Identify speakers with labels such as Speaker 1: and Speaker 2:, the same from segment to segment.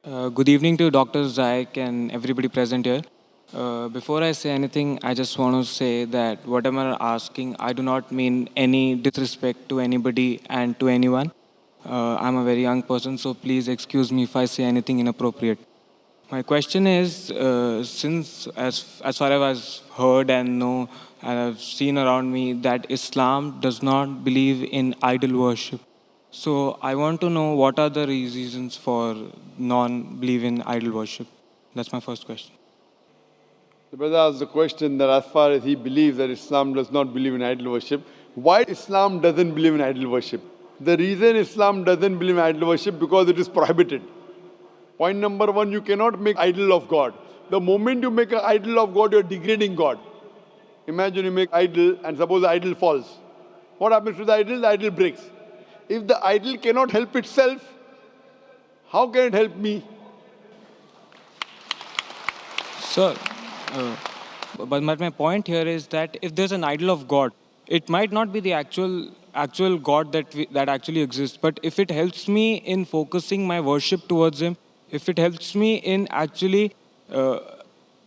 Speaker 1: Good evening to Dr. Zaik and everybody present here. Before I say anything, I just want to say that whatever I'm asking, I do not mean any disrespect to anybody and to anyone. I'm a very young person, so please excuse me if I say anything inappropriate. My question is, since as far as I've heard and know and I've seen around me that Islam does not believe in idol worship. So I want to know what are the reasons for non-belief in idol worship. That's my first question.
Speaker 2: The brother asked the question that as far as he believes that Islam does not believe in idol worship, why Islam doesn't believe in idol worship? The reason Islam doesn't believe in idol worship because it is prohibited. Point number one, you cannot make idol of God. The moment you make an idol of God, you're degrading God. Imagine you make idol and suppose the idol falls. What happens to the idol? The idol breaks. If the idol cannot help itself, how can it help me?
Speaker 1: Sir, uh, but my point here is that if there's an idol of God, it might not be the actual God that actually exists. But if it helps me in focusing my worship towards Him, if it helps me in actually uh,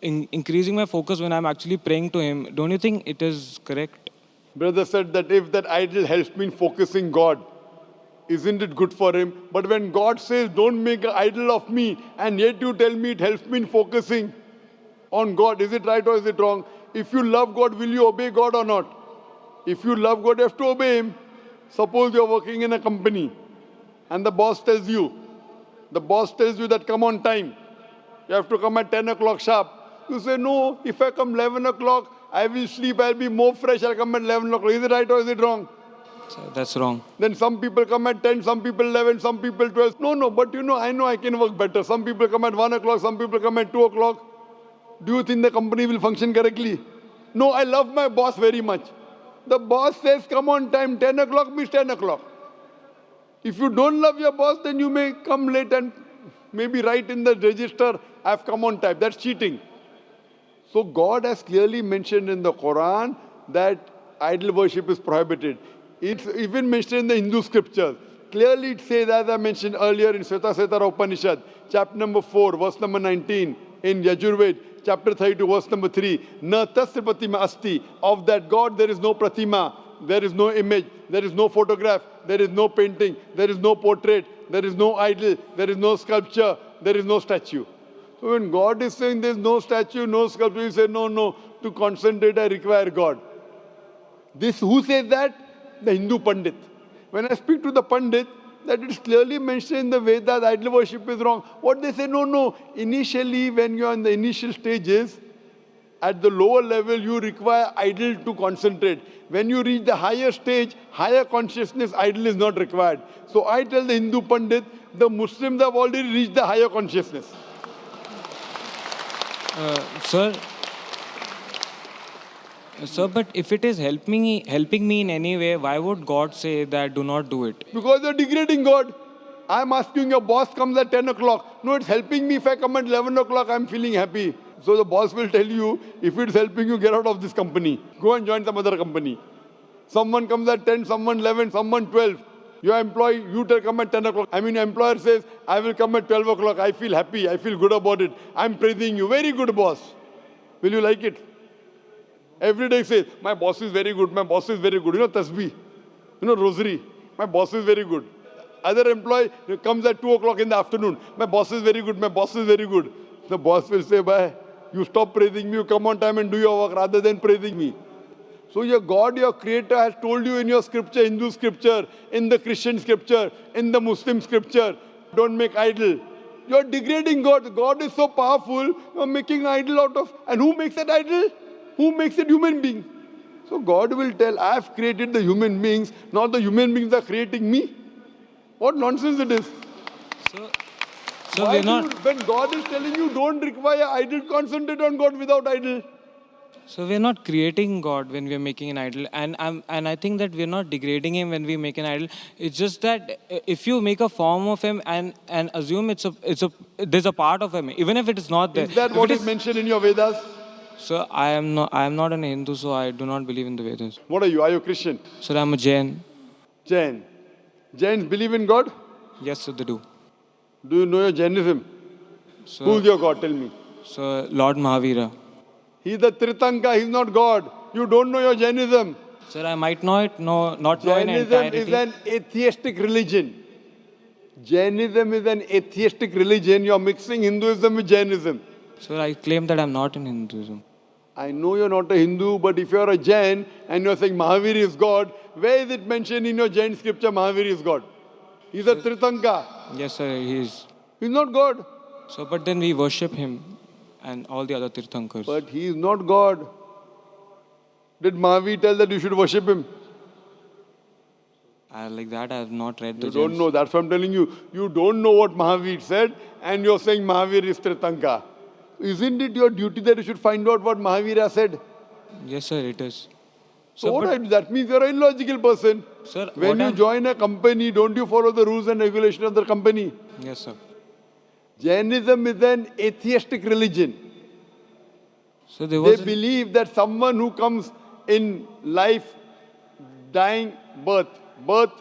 Speaker 1: increasing my focus when I'm actually praying to Him, don't you think it is correct?
Speaker 2: Brother said that if that idol helps me in focusing God, isn't it good for him? But when God says, don't make an idol of me, and yet you tell me it helps me in focusing on God, is it right or is it wrong? If you love God, will you obey God or not? If you love God, you have to obey Him. Suppose you're working in a company and the boss tells you that come on time. You have to come at 10 o'clock sharp. You say, no, if I come 11 o'clock, I will sleep, I'll be more fresh, I'll come at 11 o'clock. Is it right or is it wrong?
Speaker 1: So that's wrong.
Speaker 2: Then some people come at 10, some people 11, some people 12. No, but I know I can work better. Some people come at 1 o'clock, some people come at 2 o'clock. Do you think the company will function correctly? No, I love my boss very much. The boss says come on time, 10 o'clock means 10 o'clock. If you don't love your boss, then you may come late and maybe write in the register, I've come on time. That's cheating. So God has clearly mentioned in the Quran that idol worship is prohibited. It's even mentioned in the Hindu scriptures. Clearly it says, as I mentioned earlier in Svetasvatara Upanishad, chapter number 4, verse number 19, in Yajurved, chapter 32, verse number 3, Na tasya pratima asti. Of that God there is no pratima, there is no image, there is no photograph, there is no painting, there is no portrait, there is no idol, there is no sculpture, there is no statue. So when God is saying there is no statue, no sculpture, you say, no, to concentrate I require God. This, who says that? The Hindu Pandit. When I speak to the Pandit, that it is clearly mentioned in the Vedas, idol worship is wrong. What they say, no. Initially, when you are in the initial stages, at the lower level, you require idol to concentrate. When you reach the higher stage, higher consciousness, idol is not required. So I tell the Hindu Pandit, the Muslims have already reached the higher consciousness.
Speaker 1: Sir, Sir, but if it is helping me in any way, why would God say that do not do it?
Speaker 2: Because you're degrading God. I'm asking your boss comes at 10 o'clock. No, it's helping me if I come at 11 o'clock, I'm feeling happy. So the boss will tell you, if it's helping you, get out of this company. Go and join some other company. Someone comes at 10, someone 11, someone 12. Your employee, you tell come at 10 o'clock. Your employer says, I will come at 12 o'clock. I feel happy. I feel good about it. I'm praising you. Very good, boss. Will you like it? Every day say, my boss is very good, my boss is very good. Tasbih, rosary. My boss is very good. Other employee comes at 2 o'clock in the afternoon. My boss is very good, my boss is very good. The boss will say, bye, you stop praising me, you come on time and do your work rather than praising me. So your God, your creator has told you in your scripture, Hindu scripture, in the Christian scripture, in the Muslim scripture, don't make idol. You're degrading God. God is so powerful, you're making idol out of, and who makes that idol? Who makes it human being? So God will tell, I have created the human beings, not the human beings are creating me. What nonsense it is.
Speaker 1: So, so we're not.
Speaker 2: When God is telling you don't require idol, concentrate on God without idol.
Speaker 1: So we're not creating God when we're making an idol, and I think that we're not degrading Him when we make an idol. It's just that if you make a form of Him and assume there's a part of Him, even if it is not there.
Speaker 2: Is that what is mentioned in your Vedas?
Speaker 1: So I am not an Hindu, so I do not believe in the Vedas.
Speaker 2: What are you? Are you a Christian?
Speaker 1: So I'm a Jain.
Speaker 2: Jain. Jains believe in God?
Speaker 1: Yes, sir, they do.
Speaker 2: Do you know your Jainism?
Speaker 1: So,
Speaker 2: Who's your God? Tell me.
Speaker 1: so Lord Mahavira.
Speaker 2: He's the Tritanka, he's not God. You don't know your Jainism.
Speaker 1: Sir, I might know it, not know in
Speaker 2: Jainism is
Speaker 1: entirety.
Speaker 2: an atheistic religion. Jainism is an atheistic religion. You're mixing Hinduism with Jainism.
Speaker 1: Sir, I claim that I'm not in Hinduism.
Speaker 2: I know you're not a Hindu, but if you're a Jain and you're saying Mahavir is God, where is it mentioned in your Jain scripture Mahavir is God? He's a Tritanka.
Speaker 1: Yes, sir, he is.
Speaker 2: He's not God.
Speaker 1: So, but then we worship him and all the other Tirthankars.
Speaker 2: But he is not God. Did Mahavir tell that you should worship him?
Speaker 1: Like that, I have not read the
Speaker 2: You don't
Speaker 1: Jains.
Speaker 2: know. That's what I'm telling you. You don't know what Mahavir said, and you're saying Mahavir is Tritanka. Isn't it your duty that you should find out what Mahavir has said?
Speaker 1: Yes, sir, it is.
Speaker 2: So
Speaker 1: Sir,
Speaker 2: what
Speaker 1: but,
Speaker 2: that means you're an illogical person.
Speaker 1: sir,
Speaker 2: When
Speaker 1: what
Speaker 2: you
Speaker 1: I'm...
Speaker 2: join a company, don't you follow the rules and regulations of the company?
Speaker 1: Yes, sir.
Speaker 2: Jainism is an atheistic religion.
Speaker 1: So there
Speaker 2: They
Speaker 1: was...
Speaker 2: believe that someone who comes in life, dying, birth, birth,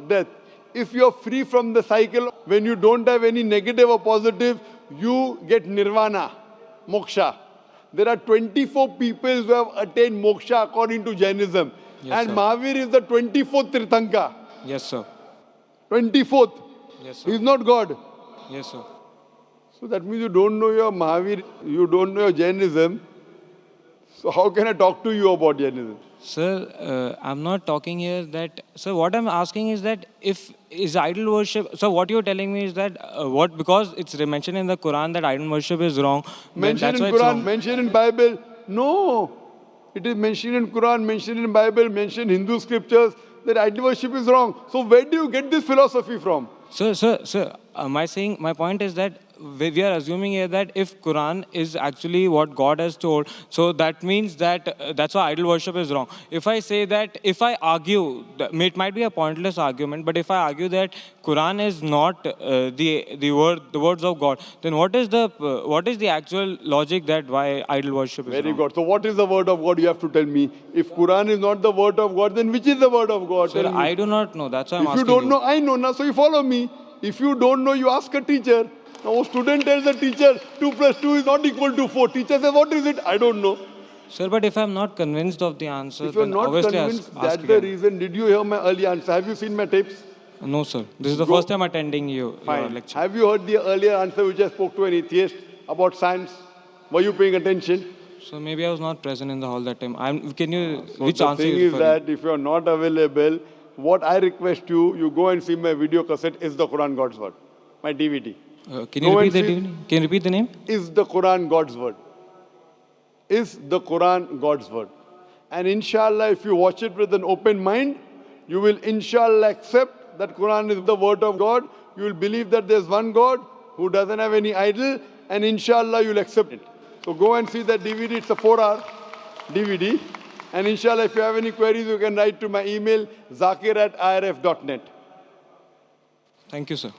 Speaker 2: death. If you're free from the cycle, when you don't have any negative or positive, you get nirvana, moksha. There are 24 people who have attained moksha according to Jainism.
Speaker 1: Yes,
Speaker 2: And
Speaker 1: sir.
Speaker 2: Mahavir is the 24th Tirthanka.
Speaker 1: Yes, sir.
Speaker 2: 24th.
Speaker 1: Yes, sir.
Speaker 2: He's not God.
Speaker 1: Yes, sir.
Speaker 2: So that means you don't know your Mahavir, you don't know your Jainism. So how can I talk to you about Jainism?
Speaker 1: Sir, I'm not talking here that... Sir, what I'm asking is that if is idol worship... So what you're telling me is that because it's mentioned in the Quran that idol worship is wrong, then
Speaker 2: Mentioned
Speaker 1: that's
Speaker 2: in
Speaker 1: why it's
Speaker 2: Quran,
Speaker 1: wrong.
Speaker 2: mentioned in Bible. No. It is mentioned in Quran, mentioned in Bible, mentioned in Hindu scriptures that idol worship is wrong. So where do you get this philosophy from?
Speaker 1: Sir, my point is that we are assuming here that if Quran is actually what God has told, so that means that that's why idol worship is wrong. If I say that, if I argue, it might be a pointless argument, but if I argue that Quran is not the words of God, then what is the actual logic that why idol worship is
Speaker 2: Very
Speaker 1: wrong?
Speaker 2: good. So what is the word of God? You have to tell me. If Quran is not the word of God, then which is the word of God?
Speaker 1: Sir,
Speaker 2: Tell me.
Speaker 1: I do not know. That's why I'm
Speaker 2: If you
Speaker 1: asking
Speaker 2: don't
Speaker 1: you.
Speaker 2: know, I know now, so you follow me. If you don't know, you ask a teacher. Now, a student tells the teacher 2 plus 2 is not equal to 4. Teacher says, what is it? I don't know.
Speaker 1: Sir, but if I'm not convinced of the answer,
Speaker 2: If you're
Speaker 1: then
Speaker 2: not
Speaker 1: obviously
Speaker 2: convinced,
Speaker 1: ask
Speaker 2: that's the
Speaker 1: again.
Speaker 2: reason. Did you hear my early answer? Have you seen my tapes?
Speaker 1: No, sir. This is the
Speaker 2: Go.
Speaker 1: first time attending your
Speaker 2: Fine.
Speaker 1: lecture.
Speaker 2: Have you heard the earlier answer which I spoke to an atheist about science? Were you paying attention?
Speaker 1: So maybe I was not present in the hall that time. Can you,
Speaker 2: So
Speaker 1: which
Speaker 2: the
Speaker 1: answer
Speaker 2: thing
Speaker 1: you
Speaker 2: is
Speaker 1: referring?
Speaker 2: that if you're not available, what I request you, you go and see my video cassette, Is the Quran God's Word? My DVD.
Speaker 1: Can you
Speaker 2: Go
Speaker 1: repeat
Speaker 2: and see-
Speaker 1: Can you repeat the name?
Speaker 2: Is the Quran God's Word? Is the Quran God's Word? And inshallah, if you watch it with an open mind, you will inshallah accept that Quran is the word of God. You will believe that there's one God who doesn't have any idol, and inshallah you'll accept it. So go and see that DVD. It's a 4-hour DVD. And inshallah, if you have any queries, you can write to my email, zakir@irf.net.
Speaker 1: Thank you, sir.